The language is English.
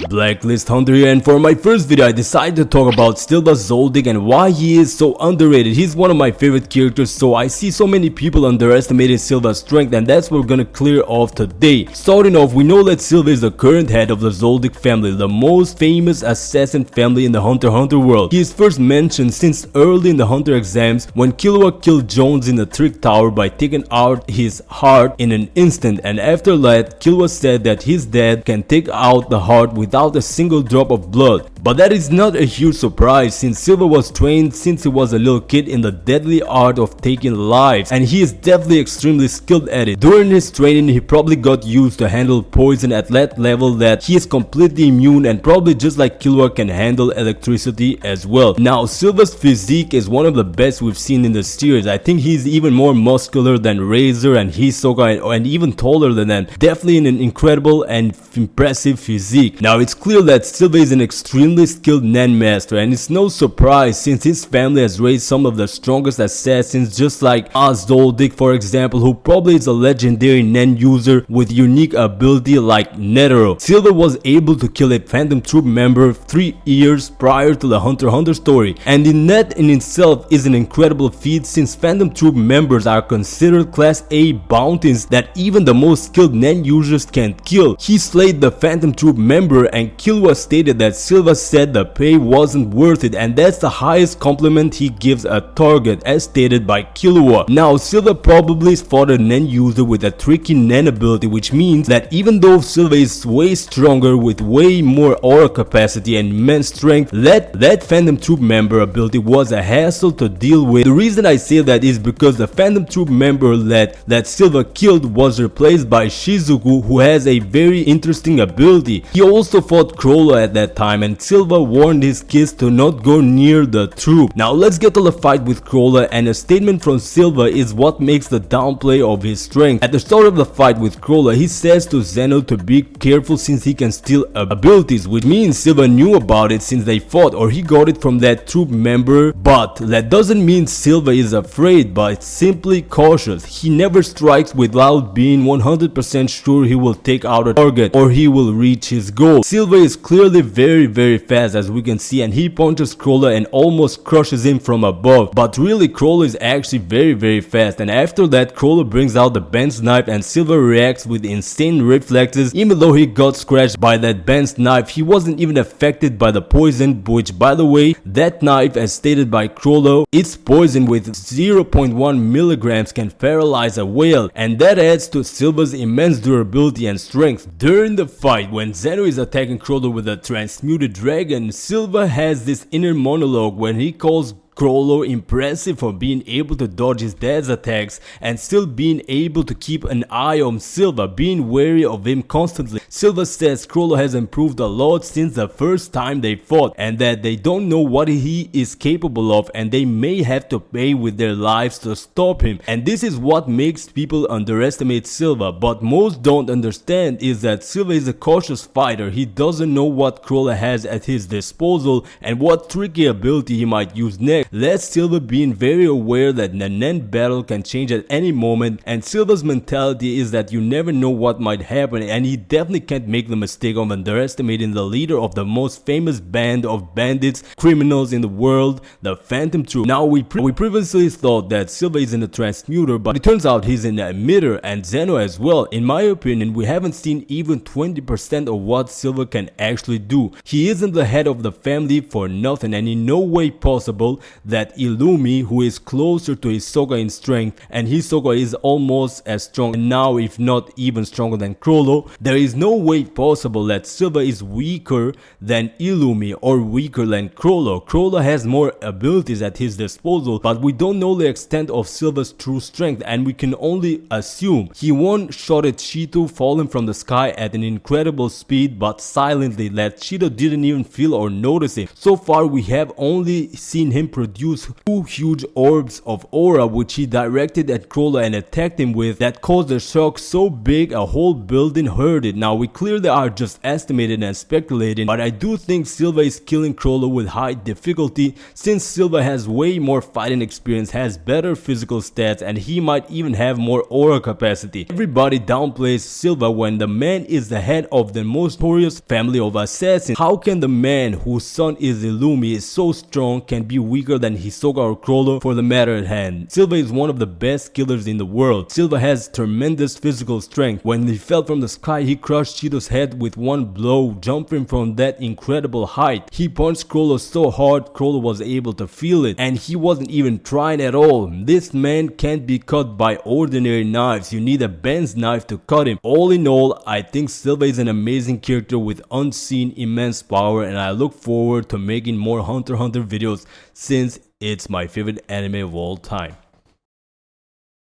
Blacklist Hunter here, and for my first video I decided to talk about Silva Zoldyck and why he is so underrated. He's one of my favorite characters, so I see so many people underestimating Silva's strength, and that's what we're gonna clear off today. Starting off, we know that Silva is the current head of the Zoldyck family, the most famous assassin family in the Hunter x Hunter world. He is first mentioned since early in the Hunter exams when Killua killed Jones in the Trick Tower by taking out his heart in an instant, and after that Killua said that his dad can take out the heart without a single drop of blood. But that is not a huge surprise, since Silva was trained since he was a little kid in the deadly art of taking lives, and he is definitely extremely skilled at it. During his training, he probably got used to handle poison at that level that he is completely immune, and probably just like Killua can handle electricity as well. Now, Silva's physique is one of the best we've seen in the series. I think he's even more muscular than Razor and Hisoka, and even taller than them. Definitely an incredible and impressive physique. Now, it's clear that Silva is an extremely skilled nen master, and it's no surprise since his family has raised some of the strongest assassins, just like Zoldyck, for example, who probably is a legendary nen user with unique ability like Netero. Silva was able to kill a Phantom Troop member 3 years prior to the Hunter x Hunter story, and that in itself is an incredible feat, since Phantom Troop members are considered class A bounties that even the most skilled nen users can't kill. He slayed the Phantom Troop member, and Killua stated that Silva said the pay wasn't worth it, and that's the highest compliment he gives a target, as stated by Killua. Now, Silva probably fought a nen user with a tricky nen ability, which means that even though Silva is way stronger with way more aura capacity and immense strength, that Phantom Troop member ability was a hassle to deal with. The reason I say that is because the Phantom Troop member that Silva killed was replaced by Shizuku, who has a very interesting ability. He also fought Chrollo at that time, and Silva warned his kids to not go near the troop. Now let's get to the fight with Chrollo, and a statement from Silva is what makes the downplay of his strength. At the start of the fight with Chrollo, he says to Zeno to be careful since he can steal abilities, which means Silva knew about it since they fought, or he got it from that troop member. But that doesn't mean Silva is afraid, but simply cautious. He never strikes without being 100% sure he will take out a target or he will reach his goal. Silva is clearly very fast, as we can see, and he punches Chrollo and almost crushes him from above. But really, Chrollo is actually very fast, and after that Chrollo brings out the bent knife, and Silva reacts with insane reflexes. Even though he got scratched by that bent knife, he wasn't even affected by the poison, which, by the way, that knife, as stated by Chrollo, it's poison with 0.1 milligrams, can paralyze a whale, and that adds to Silva's immense durability and strength. During the fight, when Zeno is attacking Chrollo with a transmuted dragon, Silva has this inner monologue when he calls Chrollo impressive for being able to dodge his dad's attacks and still being able to keep an eye on Silva, being wary of him constantly. Silva says Chrollo has improved a lot since the first time they fought, and that they don't know what he is capable of, and they may have to pay with their lives to stop him. And this is what makes people underestimate Silva, but most don't understand is that Silva is a cautious fighter. He doesn't know what Chrollo has at his disposal and what tricky ability he might use next. That's Silva being very aware that the nen battle can change at any moment, and Silva's mentality is that you never know what might happen, and he definitely can't make the mistake of underestimating the leader of the most famous band of bandits, criminals in the world, the Phantom Troop. Now, we previously thought that Silva is in a transmuter, but it turns out he's in an emitter, and Zeno as well. In my opinion, we haven't seen even 20% of what Silva can actually do. He isn't the head of the family for nothing, and in no way possible that Illumi, who is closer to Hisoka in strength, and Hisoka is almost as strong now, if not even stronger than Chrollo, there is no way possible that Silva is weaker than Illumi or weaker than Chrollo. Chrollo has more abilities at his disposal, but we don't know the extent of Silva's true strength, and we can only assume. He one-shotted Cheeto falling from the sky at an incredible speed, but silently, that Cheeto didn't even feel or notice it. So far, we have only seen him produce produced 2 huge orbs of aura which he directed at Chrollo and attacked him with that caused a shock so big a whole building heard it. Now we clearly are just estimating and speculating, but I do think Silva is killing Chrollo with high difficulty since Silva has way more fighting experience, has better physical stats, and he might even have more aura capacity. Everybody downplays Silva when the man is the head of the most notorious family of assassins. How can the man whose son is Illumi is so strong can be weaker than Hisoka or Chrollo for the matter at hand? Silva is one of the best killers in the world. Silva has tremendous physical strength. When he fell from the sky, he crushed Cheeto's head with one blow, jumping from that incredible height. He punched Chrollo so hard Chrollo was able to feel it, and he wasn't even trying at all. This man can't be cut by ordinary knives. You need a Ben's knife to cut him. All in all, I think Silva is an amazing character with unseen immense power, and I look forward to making more Hunter x Hunter videos since it's my favorite anime of all time.